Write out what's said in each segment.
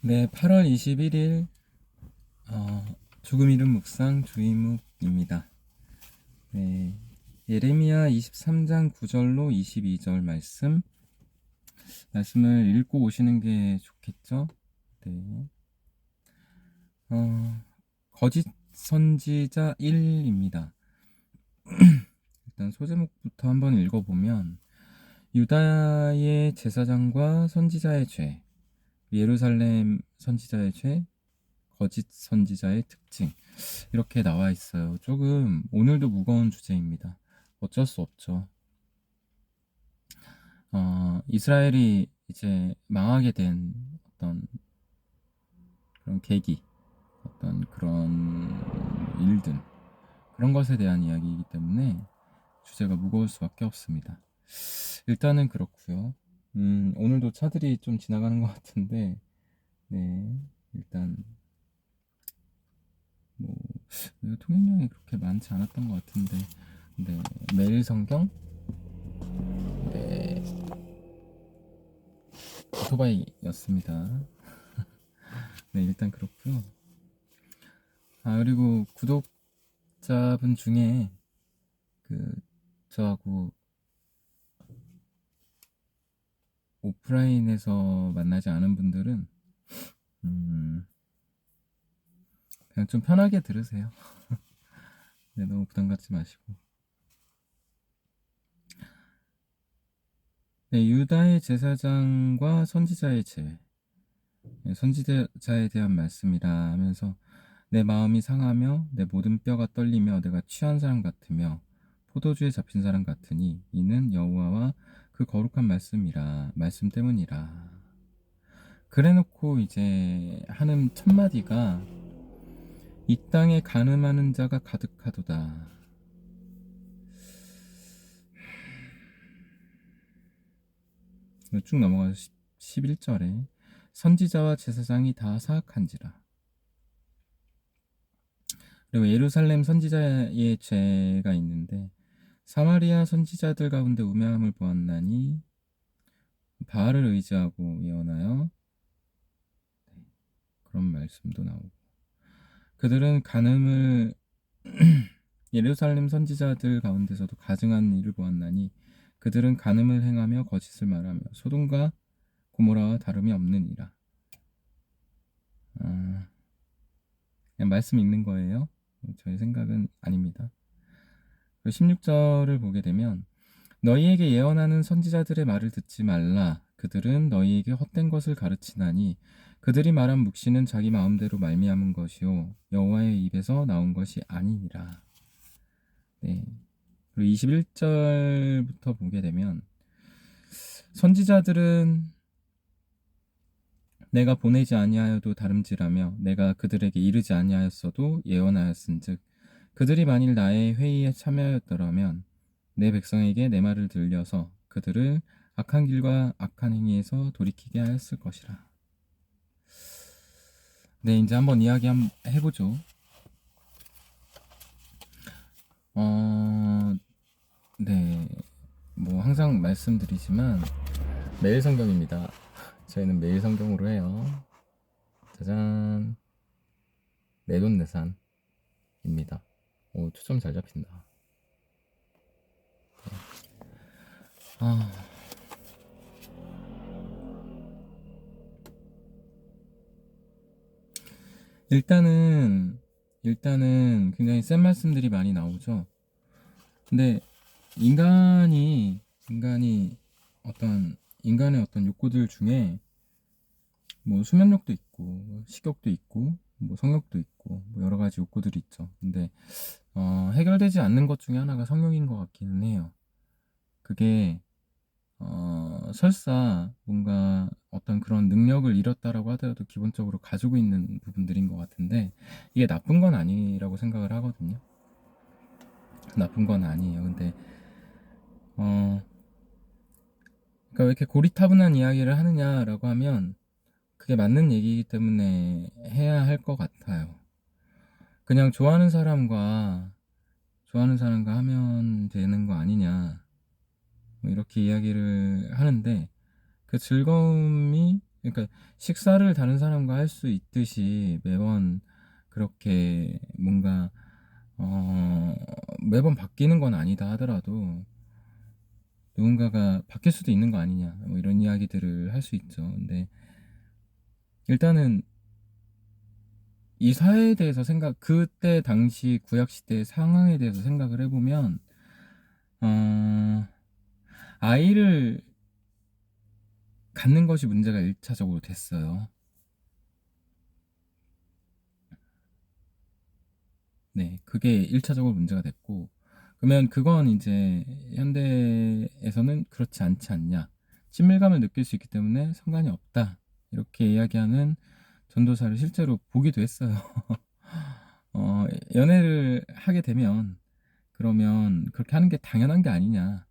네, 8월 21일 어, 조금 이른 묵상 주의묵입니다. 네, 예레미야 23장 9절로 22절 말씀을 읽고 오시는 게 좋겠죠? 네, 거짓 선지자 1입니다. 일단 소제목부터 한번 읽어보면 유다의 제사장과 선지자의 죄, 예루살렘 선지자의 죄, 거짓 선지자의 특징 이렇게 나와 있어요. 조금 오늘도 무거운 주제입니다. 어쩔 수 없죠. 이스라엘이 이제 망하게 된 어떤 그런 계기, 어떤 그런 일들, 그런 것에 대한 이야기이기 때문에 주제가 무거울 수밖에 없습니다. 일단은 그렇고요. 오늘도 차들이 좀 지나가는 것 같은데, 네, 일단 뭐 통행량이 그렇게 많지 않았던 것 같은데, 네, 매일 성경, 네, 오토바이였습니다. 네, 일단 그렇고요. 그리고 구독자분 중에 그 저하고 오프라인에서 만나지 않은 분들은 그냥 좀 편하게 들으세요. 네, 너무 부담 갖지 마시고. 네, 유다의 제사장과 선지자의 제외. 네, 선지자에 대한 말씀이라 하면서 내 마음이 상하며 내 모든 뼈가 떨리며 내가 취한 사람 같으며 포도주에 잡힌 사람 같으니 이는 여호와와 그 거룩한 말씀 때문이라. 그래놓고 이제 하는 첫 마디가 이 땅에 간음하는 자가 가득하도다. 쭉 넘어가서 11절에 선지자와 제사장이 다 사악한지라. 그리고 예루살렘 선지자의 죄가 있는데 사마리아 선지자들 가운데 우매함을 보았나니 바알을 의지하고 예언하여, 그런 말씀도 나오고, 그들은 간음을 예루살렘 선지자들 가운데서도 가증한 일을 보았나니 그들은 간음을 행하며 거짓을 말하며 소돔과 고모라와 다름이 없느니라. 그냥 말씀 읽는 거예요. 저의 생각은 아닙니다. 16절을 보게 되면 너희에게 예언하는 선지자들의 말을 듣지 말라. 그들은 너희에게 헛된 것을 가르치나니 그들이 말한 묵시는 자기 마음대로 말미암은 것이요 여호와의 입에서 나온 것이 아니니라. 네. 그리고 21절부터 보게 되면 선지자들은 내가 보내지 아니하여도 다름질하며 내가 그들에게 이르지 아니하였어도 예언하였은즉 그들이 만일 나의 회의에 참여하였더라면 내 백성에게 내 말을 들려서 그들을 악한 길과 악한 행위에서 돌이키게 하였을 것이라. 네, 이제 한번 이야기 한번 해보죠. 네, 뭐 항상 말씀드리지만 매일 성경입니다. 저희는 매일 성경으로 해요. 짜잔, 내돈내산입니다. 오, 초점 잘 잡힌다. 아, 일단은 굉장히 센 말씀들이 많이 나오죠. 근데 인간이 인간의 어떤 욕구들 중에 뭐 수면욕도 있고 식욕도 있고 뭐 성욕도 있고 뭐 여러 가지 욕구들이 있죠. 근데 해결되지 않는 것 중에 하나가 성욕인 것 같기는 해요. 그게 설사 뭔가 어떤 그런 능력을 잃었다라고 하더라도 기본적으로 가지고 있는 부분들인 것 같은데 이게 나쁜 건 아니라고 생각을 하거든요. 나쁜 건 아니에요. 근데 그러니까 왜 이렇게 고리타분한 이야기를 하느냐라고 하면 그게 맞는 얘기이기 때문에 해야 할 것 같아요. 그냥 좋아하는 사람과 하면 되는 거 아니냐 뭐 이렇게 이야기를 하는데 그 즐거움이 그러니까 식사를 다른 사람과 할 수 있듯이 매번 그렇게 뭔가 어, 매번 바뀌는 건 아니다 하더라도 누군가가 바뀔 수도 있는 거 아니냐 뭐 이런 이야기들을 할 수 있죠. 근데 일단은 이 사회에 대해서 그때 당시 구약 시대의 상황에 대해서 생각을 해보면 어, 아이를 갖는 것이 문제가 1차적으로 됐어요. 네, 그게 1차적으로 문제가 됐고, 그러면 그건 이제 현대에서는 그렇지 않지 않냐. 친밀감을 느낄 수 있기 때문에 상관이 없다. 이렇게 이야기하는 전도사를 실제로 보기도 했어요. 어, 연애를 하게 되면, 그러면 그렇게 하는 게 당연한 게 아니냐.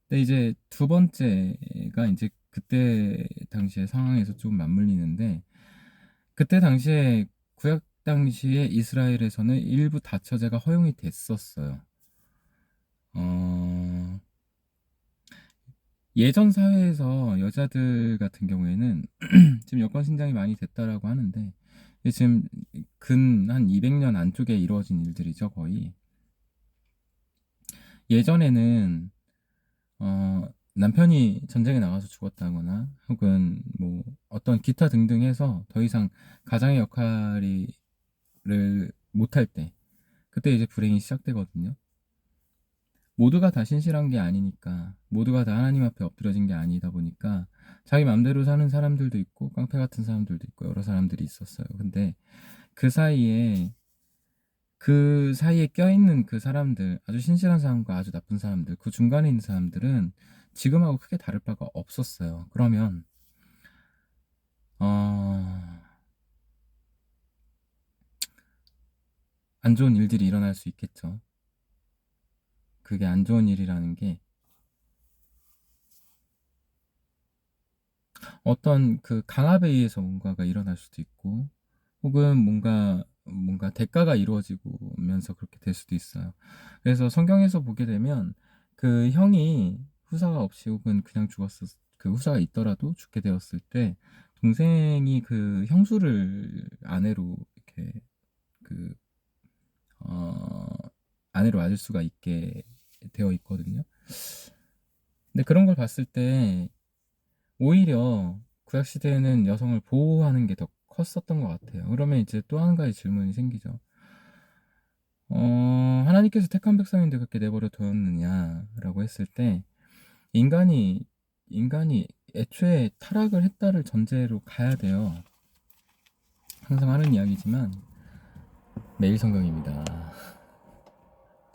근데 이제 두 번째가 이제 그때 당시의 상황에서 좀 맞물리는데, 그때 당시에 구약 당시에 이스라엘에서는 일부 다처제가 허용이 됐었어요. 어, 예전 사회에서 여자들 같은 경우에는 지금 여권 신장이 많이 됐다라고 하는데 이게 지금 근 한 200년 안쪽에 이루어진 일들이죠, 거의. 예전에는 남편이 전쟁에 나가서 죽었다거나 혹은 뭐 어떤 기타 등등 해서 더 이상 가장의 역할을 못할 때 그때 이제 불행이 시작되거든요. 모두가 다 신실한 게 아니니까 모두가 다 하나님 앞에 엎드려진 게 아니다 보니까 자기 맘대로 사는 사람들도 있고 깡패 같은 사람들도 있고 여러 사람들이 있었어요. 근데 그 사이에 그 사이에 껴있는 그 사람들 아주 신실한 사람과 아주 나쁜 사람들 그 중간에 있는 사람들은 지금하고 크게 다를 바가 없었어요. 그러면 안 좋은 일들이 일어날 수 있겠죠. 그게 안 좋은 일이라는 게 어떤 그 강압에 의해서 뭔가가 일어날 수도 있고 혹은 뭔가 대가가 이루어지면서 그렇게 될 수도 있어요. 그래서 성경에서 보게 되면 그 형이 후사가 없이 혹은 그냥 죽었을 그 후사가 있더라도 죽게 되었을 때 동생이 그 형수를 아내로 이렇게 그 어, 아내로 맞을 수가 있게 되어 있거든요. 근데 그런 걸 봤을 때 오히려 구약 시대에는 여성을 보호하는 게 더 컸었던 것 같아요. 그러면 이제 또 한 가지 질문이 생기죠. 하나님께서 택한 백성인데 그렇게 내버려 뒀느냐라고 했을 때 인간이 인간이 애초에 타락을 했다를 전제로 가야 돼요. 항상 하는 이야기지만 매일 성경입니다.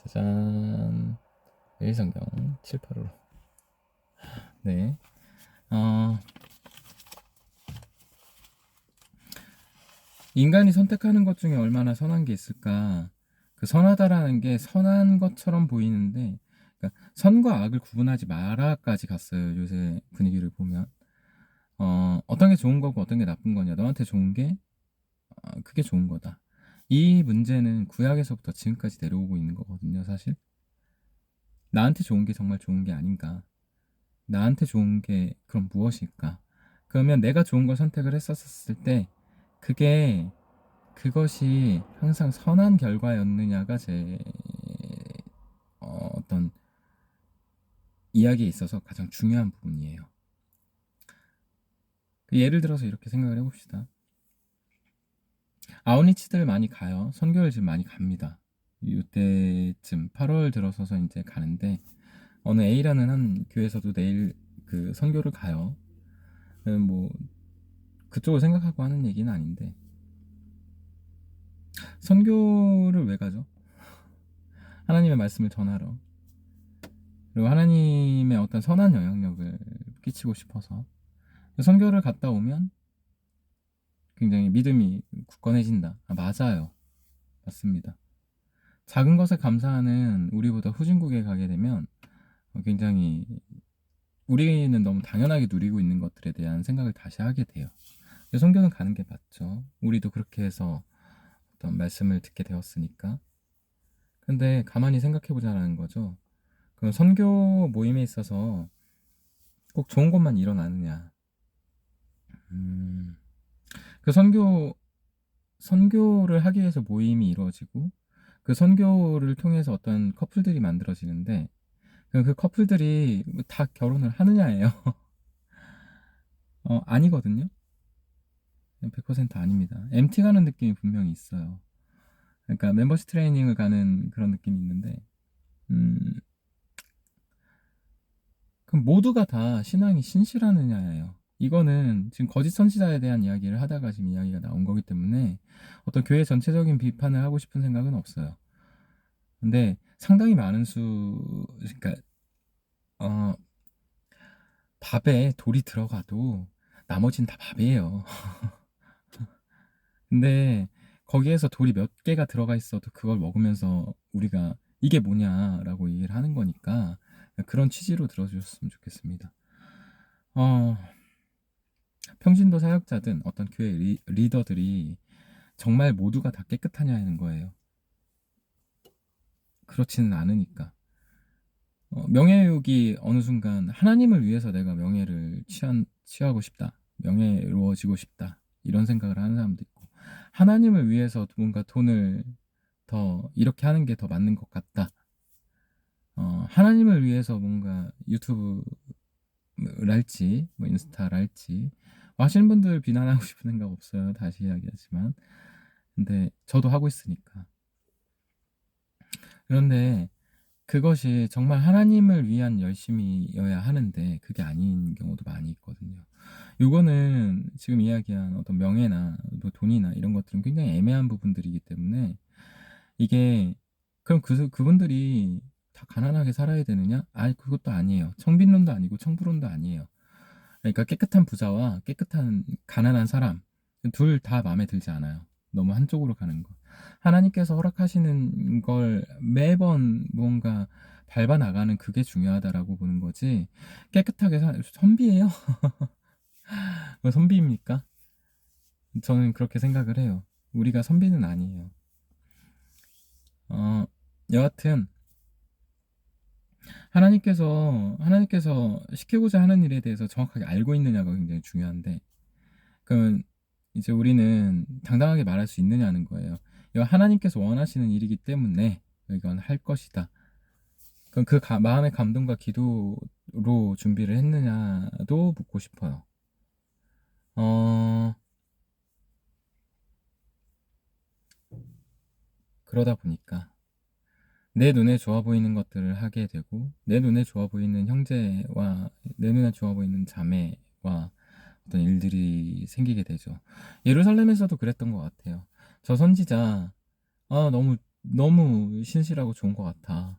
짜잔. 매일 성경 7, 8로. 네. 어, 인간이 선택하는 것 중에 얼마나 선한 게 있을까? 그 선하다라는 게 선한 것처럼 보이는데, 그러니까 선과 악을 구분하지 마라까지 갔어요. 요새 분위기를 보면. 어떤 게 좋은 거고 어떤 게 나쁜 거냐. 너한테 좋은 게, 그게 좋은 거다. 이 문제는 구약에서부터 지금까지 내려오고 있는 거거든요, 사실. 나한테 좋은 게 정말 좋은 게 아닌가. 나한테 좋은 게 그럼 무엇일까? 그러면 내가 좋은 걸 선택을 했었을 때, 그게 그것이 항상 선한 결과였느냐가 제 어떤 이야기에 있어서 가장 중요한 부분이에요. 예를 들어서 이렇게 생각을 해봅시다. 아웃리치들 많이 가요. 선교를 지금 많이 갑니다. 이때쯤 8월 들어서서 이제 가는데 어느 A라는 한 교회에서도 내일 그 선교를 가요. 뭐 그쪽을 생각하고 하는 얘기는 아닌데 선교를 왜 가죠? 하나님의 말씀을 전하러 그리고 하나님의 어떤 선한 영향력을 끼치고 싶어서 선교를 갔다 오면 굉장히 믿음이 굳건해진다. 맞아요. 맞습니다. 작은 것에 감사하는 우리보다 후진국에 가게 되면 굉장히 우리는 너무 당연하게 누리고 있는 것들에 대한 생각을 다시 하게 돼요. 선교는 가는 게 맞죠. 우리도 그렇게 해서 어떤 말씀을 듣게 되었으니까. 근데 가만히 생각해 보자라는 거죠. 그 선교 모임에 있어서 꼭 좋은 것만 일어나느냐. 음, 그 선교를 하기 위해서 모임이 이루어지고 그 선교를 통해서 어떤 커플들이 만들어지는데 그 커플들이 다 결혼을 하느냐예요. 아니거든요. 100% 아닙니다. MT 가는 느낌이 분명히 있어요. 그러니까 멤버십 트레이닝을 가는 그런 느낌이 있는데 음, 그럼 모두가 다 신앙이 신실하느냐예요. 이거는 지금 거짓 선지자에 대한 이야기를 하다가 지금 이야기가 나온 거기 때문에 어떤 교회 전체적인 비판을 하고 싶은 생각은 없어요. 근데 상당히 많은 그러니까 어, 밥에 돌이 들어가도 나머진 다 밥이에요. 근데 거기에서 돌이 몇 개가 들어가 있어도 그걸 먹으면서 우리가 이게 뭐냐라고 얘기를 하는 거니까 그런 취지로 들어주셨으면 좋겠습니다. 어, 평신도 사역자든 어떤 교회 리더들이 정말 모두가 다 깨끗하냐는 거예요. 그렇지는 않으니까. 명예욕이 어느 순간 하나님을 위해서 내가 명예를 취하고 싶다. 명예로워지고 싶다. 이런 생각을 하는 사람도 있고 하나님을 위해서 뭔가 돈을 더 이렇게 하는 게 더 맞는 것 같다. 하나님을 위해서 뭔가 유튜브를 할지 뭐 인스타를 할지 하시는 분들 비난하고 싶은 생각 없어요. 다시 이야기하지만 근데 저도 하고 있으니까. 그런데 그것이 정말 하나님을 위한 열심이어야 하는데 그게 아닌 경우도 많이 있거든요. 요거는 지금 이야기한 어떤 명예나 뭐 돈이나 이런 것들은 굉장히 애매한 부분들이기 때문에 이게 그럼 그분들이 다 가난하게 살아야 되느냐? 아니 그것도 아니에요. 청빈론도 아니고 청부론도 아니에요. 그러니까 깨끗한 부자와 깨끗한 가난한 사람 둘 다 마음에 들지 않아요. 너무 한쪽으로 가는 거. 하나님께서 허락하시는 걸 매번 무언가 밟아 나가는 그게 중요하다라고 보는 거지. 깨끗하게 선비예요? 뭐 선비입니까? 저는 그렇게 생각을 해요. 우리가 선비는 아니에요. 여하튼 하나님께서 시키고자 하는 일에 대해서 정확하게 알고 있느냐가 굉장히 중요한데, 그 이제 우리는 당당하게 말할 수 있느냐는 거예요. 이거 하나님께서 원하시는 일이기 때문에 이건 할 것이다. 그럼 마음의 감동과 기도로 준비를 했느냐도 묻고 싶어요. 어, 그러다 보니까 내 눈에 좋아 보이는 것들을 하게 되고 내 눈에 좋아 보이는 형제와 내 눈에 좋아 보이는 자매와 어떤 일들이 생기게 되죠. 예루살렘에서도 그랬던 것 같아요. 저 선지자 너무 너무 신실하고 좋은 것 같아.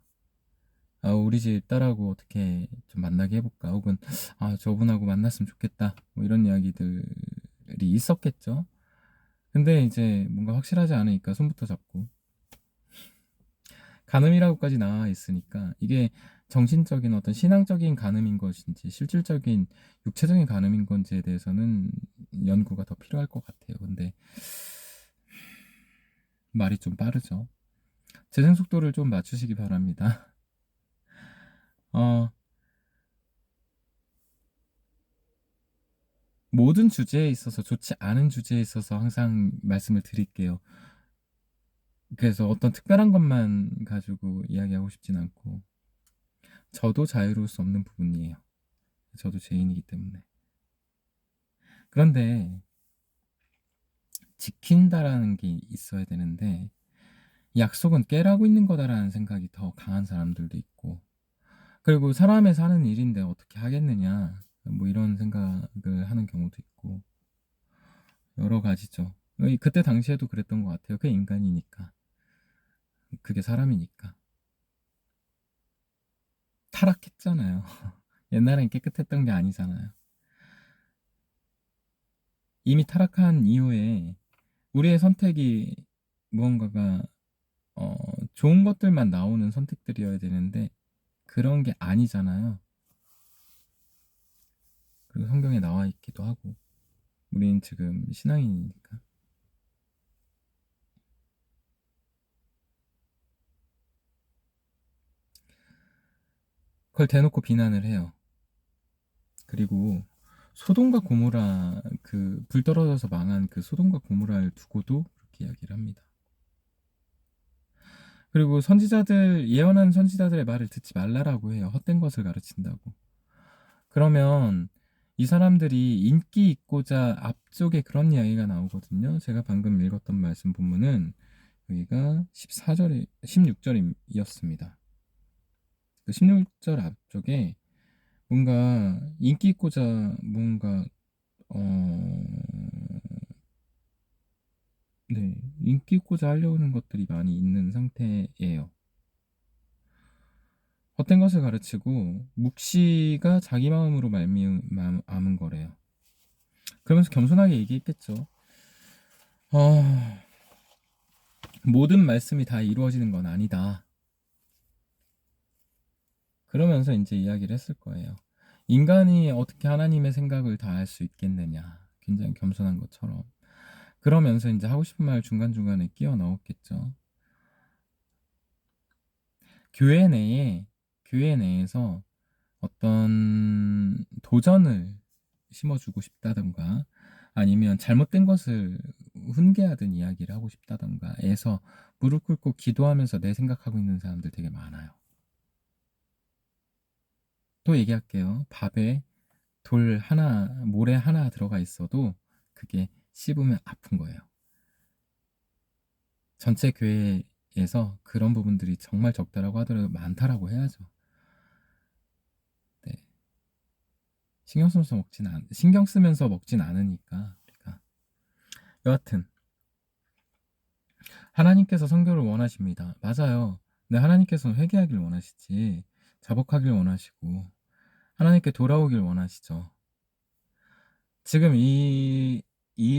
우리 집 딸하고 어떻게 좀 만나게 해볼까? 혹은 저분하고 만났으면 좋겠다. 뭐 이런 이야기들이 있었겠죠. 근데 이제 뭔가 확실하지 않으니까 손부터 잡고 간음이라고까지 나와 있으니까 이게 정신적인 어떤 신앙적인 간음인 것인지 실질적인 육체적인 간음인 건지에 대해서는 연구가 더 필요할 것 같아요. 근데 말이 좀 빠르죠. 재생 속도를 좀 맞추시기 바랍니다. 어, 모든 주제에 있어서 좋지 않은 주제에 있어서 항상 말씀을 드릴게요. 그래서 어떤 특별한 것만 가지고 이야기하고 싶진 않고 저도 자유로울 수 없는 부분이에요. 저도 죄인이기 때문에. 그런데 지킨다라는 게 있어야 되는데 약속은 깨라고 있는 거다라는 생각이 더 강한 사람들도 있고 그리고 사람의 사는 일인데 어떻게 하겠느냐 뭐 이런 생각을 하는 경우도 있고 여러 가지죠. 그때 당시에도 그랬던 것 같아요. 그게 인간이니까 그게 사람이니까 타락했잖아요. 옛날엔 깨끗했던 게 아니잖아요. 이미 타락한 이후에 우리의 선택이 무언가가 어, 좋은 것들만 나오는 선택들이어야 되는데 그런 게 아니잖아요. 그리고 성경에 나와 있기도 하고 우리는 지금 신앙인이니까 그걸 대놓고 비난을 해요. 그리고 소돔과 고모라 그 불 떨어져서 망한 그 소돔과 고모라를 두고도 그렇게 이야기를 합니다. 그리고 선지자들 예언한 선지자들의 말을 듣지 말라라고 해요. 헛된 것을 가르친다고. 그러면 이 사람들이 인기 있고자 앞쪽에 그런 이야기가 나오거든요. 제가 방금 읽었던 말씀 본문은 여기가 14절에 16절이었습니다. 그 16절 앞쪽에 뭔가 인기 있고자 뭔가 어... 네, 인기 있고자 하려는 것들이 많이 있는 상태예요. 헛된 것을 가르치고 묵시가 자기 마음으로 말미암은 거래요. 그러면서 겸손하게 얘기했겠죠. 모든 말씀이 다 이루어지는 건 아니다. 그러면서 이제 이야기를 했을 거예요. 인간이 어떻게 하나님의 생각을 다 알 수 있겠느냐. 굉장히 겸손한 것처럼. 그러면서 이제 하고 싶은 말 중간중간에 끼워 넣었겠죠. 교회 내에서 어떤 도전을 심어주고 싶다던가 아니면 잘못된 것을 훈계하든 이야기를 하고 싶다던가 해서 무릎 꿇고 기도하면서 내 생각하고 있는 사람들 되게 많아요. 또 얘기할게요. 밥에 모래 하나 들어가 있어도 그게 씹으면 아픈 거예요. 전체 교회에서 그런 부분들이 정말 적다라고 하더라도 많다라고 해야죠. 네. 신경 쓰면서 먹진 않으니까. 그러니까 여하튼 하나님께서 선교를 원하십니다. 맞아요. 네, 하나님께서는 회개하길 원하시지 자복하길 원하시고 하나님께 돌아오길 원하시죠. 지금 이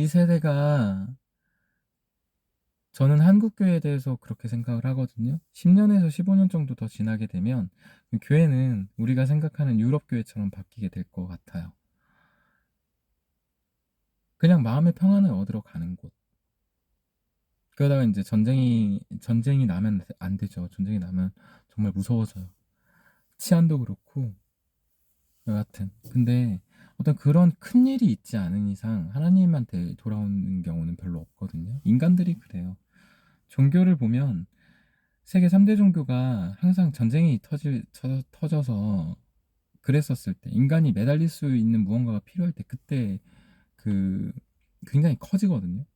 세대가 저는 한국교회에 대해서 그렇게 생각을 하거든요. 10년에서 15년 정도 더 지나게 되면 교회는 우리가 생각하는 유럽교회처럼 바뀌게 될 것 같아요. 그냥 마음의 평안을 얻으러 가는 곳. 그러다가 이제 전쟁이 나면 안 되죠. 전쟁이 나면 정말 무서워져요. 치안도 그렇고 여하튼 근데 어떤 그런 큰 일이 있지 않은 이상 하나님한테 돌아오는 경우는 별로 없거든요. 인간들이 그래요. 종교를 보면 세계 3대 종교가 항상 전쟁이 터져서 그랬었을 때 인간이 매달릴 수 있는 무언가가 필요할 때 그때 그 굉장히 커지거든요.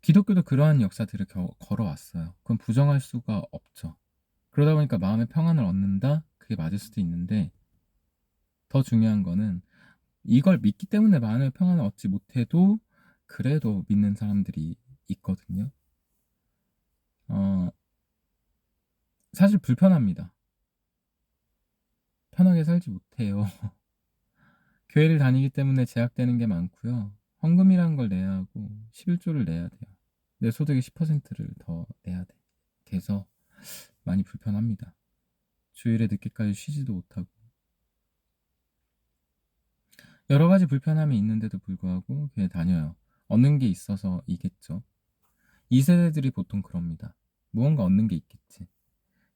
기독교도 그러한 역사들을 걸어왔어요. 그건 부정할 수가 없죠. 그러다 보니까 마음의 평안을 얻는다? 그게 맞을 수도 있는데 더 중요한 거는 이걸 믿기 때문에 마음의 평안을 얻지 못해도 그래도 믿는 사람들이 있거든요. 사실 불편합니다. 편하게 살지 못해요. 교회를 다니기 때문에 제약되는 게 많고요. 헌금이라는 걸 내야 하고 11조를 내야 돼요. 내 소득의 10%를 더 내야 돼. 돼서 많이 불편합니다. 주일에 늦게까지 쉬지도 못하고 여러 가지 불편함이 있는데도 불구하고 교회 다녀요. 얻는 게 있어서이겠죠. 이 세대들이 보통 그럽니다. 무언가 얻는 게 있겠지.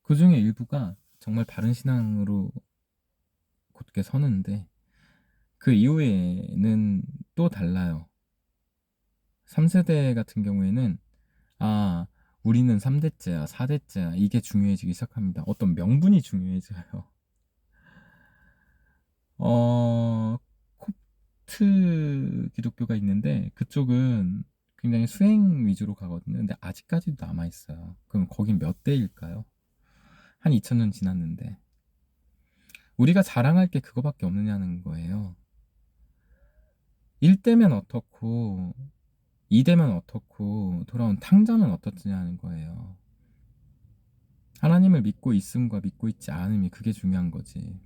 그 중에 일부가 정말 바른 신앙으로 곧게 서는데 그 이후에는 또 달라요. 3세대 같은 경우에는 우리는 3대째야, 4대째야 이게 중요해지기 시작합니다. 어떤 명분이 중요해져요. 콥트 기독교가 있는데 그쪽은 굉장히 수행 위주로 가거든요. 근데 아직까지도 남아있어요. 그럼 거긴 몇 대일까요? 한 2000년 지났는데 우리가 자랑할 게 그거밖에 없느냐는 거예요. 1대면 어떻고 2대면 어떻고 돌아온 탕자는 어떻느냐는 거예요. 하나님을 믿고 있음과 믿고 있지 않음이 그게 중요한 거지.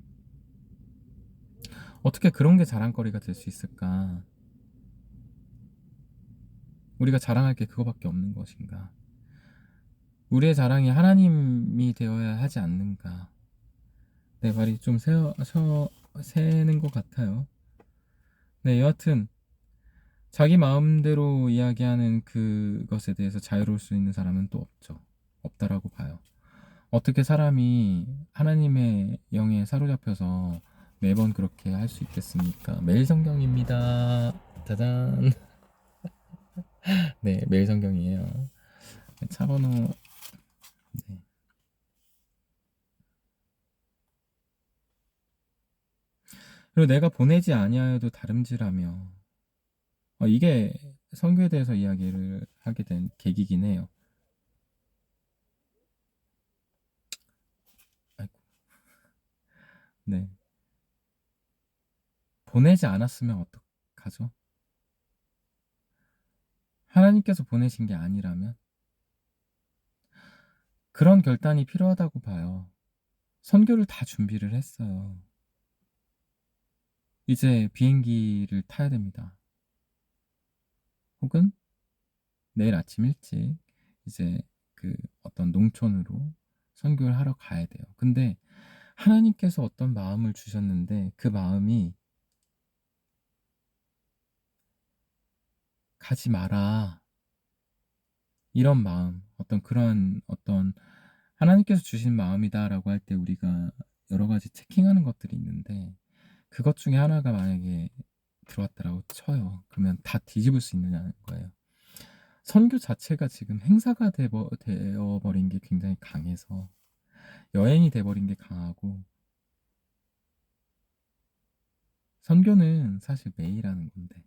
어떻게 그런 게 자랑거리가 될 수 있을까? 우리가 자랑할 게 그거밖에 없는 것인가? 우리의 자랑이 하나님이 되어야 하지 않는가? 내 말이 좀 새는 것 같아요. 네, 여하튼 자기 마음대로 이야기하는 그것에 대해서 자유로울 수 있는 사람은 또 없죠. 없다라고 봐요. 어떻게 사람이 하나님의 영에 사로잡혀서 매번 그렇게 할 수 있겠습니까? 매일 성경입니다. 짜잔. 네, 매일 성경이에요. 차번호. 네. 그리고 내가 보내지 아니하여도 다름질하며 이게 선교에 대해서 이야기를 하게 된 계기긴 해요. 아이고. 네. 보내지 않았으면 어떡하죠? 하나님께서 보내신 게 아니라면 그런 결단이 필요하다고 봐요. 선교를 다 준비를 했어요. 이제 비행기를 타야 됩니다. 혹은 내일 아침 일찍 이제 그 어떤 농촌으로 선교를 하러 가야 돼요. 근데 하나님께서 어떤 마음을 주셨는데 그 마음이 가지 마라. 이런 마음, 어떤 그런 어떤 하나님께서 주신 마음이다라고 할 때 우리가 여러 가지 체킹하는 것들이 있는데 그것 중에 하나가 만약에 들어왔다라고 쳐요. 그러면 다 뒤집을 수 있느냐는 거예요. 선교 자체가 지금 행사가 되어버린 게 굉장히 강해서 여행이 돼버린 게 강하고 선교는 사실 매일 하는 건데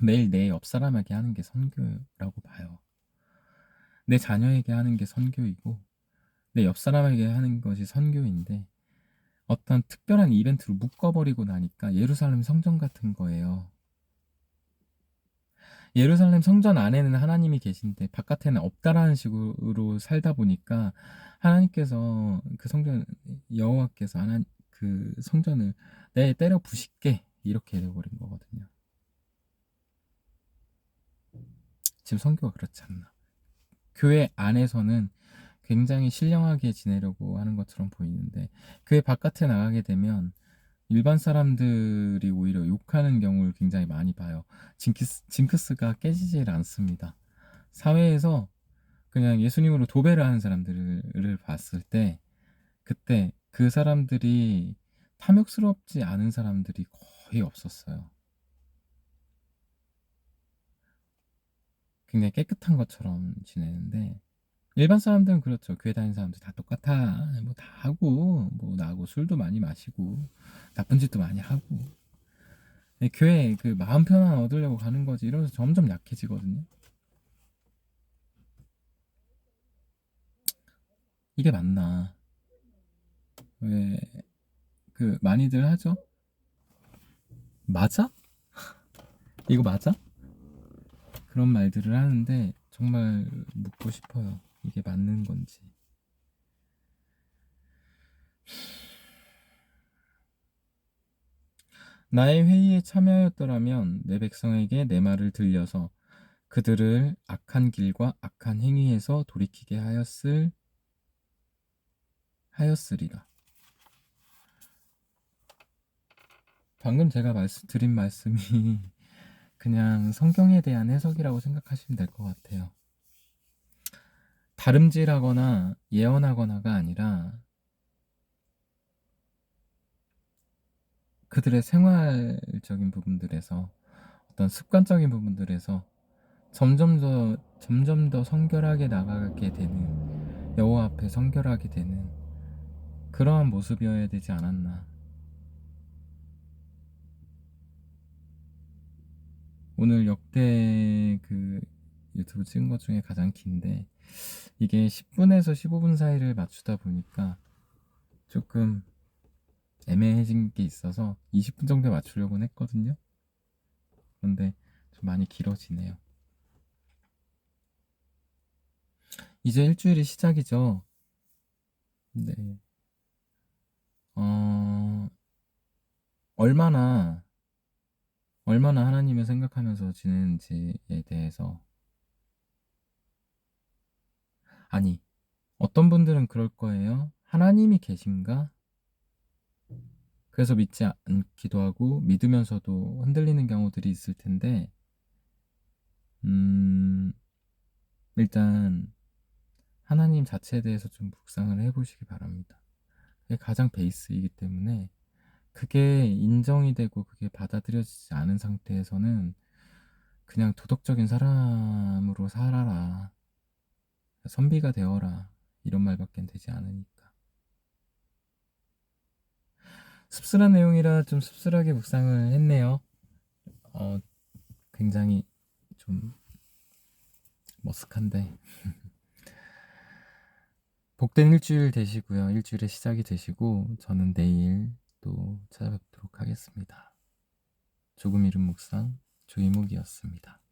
매일 내 옆 사람에게 하는 게 선교라고 봐요. 내 자녀에게 하는 게 선교이고 내 옆 사람에게 하는 것이 선교인데 어떤 특별한 이벤트로 묶어버리고 나니까 예루살렘 성전 같은 거예요. 예루살렘 성전 안에는 하나님이 계신데 바깥에는 없다라는 식으로 살다 보니까 하나님께서 그 성전 여호와께서 그 성전을 내 때려 부실게 이렇게 되어버린 거거든요. 지금 성교가 그렇지 않나. 교회 안에서는 굉장히 신령하게 지내려고 하는 것처럼 보이는데 교회 바깥에 나가게 되면 일반 사람들이 오히려 욕하는 경우를 굉장히 많이 봐요. 징크스가 깨지질 않습니다. 사회에서 그냥 예수님으로 도배를 하는 사람들을 봤을 때 그때 그 사람들이 탐욕스럽지 않은 사람들이 거의 없었어요. 굉장히 깨끗한 것처럼 지내는데 일반 사람들은 그렇죠. 교회 다니는 사람들 다 똑같아. 뭐 다 하고 뭐 나하고 술도 많이 마시고 나쁜 짓도 많이 하고 교회 그 마음 편안 얻으려고 가는 거지 이러면서 점점 약해지거든요. 이게 맞나? 왜 그 많이들 하죠? 맞아? 이거 맞아? 그런 말들을 하는데 정말 묻고 싶어요. 이게 맞는 건지. 나의 회의에 참여하였더라면 내 백성에게 내 말을 들려서 그들을 악한 길과 악한 행위에서 돌이키게 하였으리라. 방금 제가 드린 말씀이 그냥 성경에 대한 해석이라고 생각하시면 될 것 같아요. 다름질하거나 예언하거나가 아니라 그들의 생활적인 부분들에서 어떤 습관적인 부분들에서 점점 더 성결하게 나가게 되는 여호와 앞에 성결하게 되는 그러한 모습이어야 되지 않았나. 오늘 역대 그 유튜브 찍은 것 중에 가장 긴데 이게 10분에서 15분 사이를 맞추다 보니까 조금 애매해진 게 있어서 20분 정도에 맞추려고는 했거든요. 그런데 좀 많이 길어지네요. 이제 일주일이 시작이죠. 네. 어, 얼마나 하나님을 생각하면서 지내는지에 대해서 아니 어떤 분들은 그럴 거예요. 하나님이 계신가? 그래서 믿지 않기도 하고 믿으면서도 흔들리는 경우들이 있을 텐데 일단 하나님 자체에 대해서 좀 묵상을 해보시기 바랍니다. 그게 가장 베이스이기 때문에 그게 인정이 되고 그게 받아들여지지 않은 상태에서는 그냥 도덕적인 사람으로 살아라, 선비가 되어라, 이런 말밖에 되지 않으니까. 씁쓸한 내용이라 좀 씁쓸하게 묵상을 했네요. 굉장히 좀 머쓱한데 복된 일주일 되시고요. 일주일의 시작이 되시고 저는 내일 또 찾아뵙도록 하겠습니다. 조금 이른 묵상 조이목이었습니다.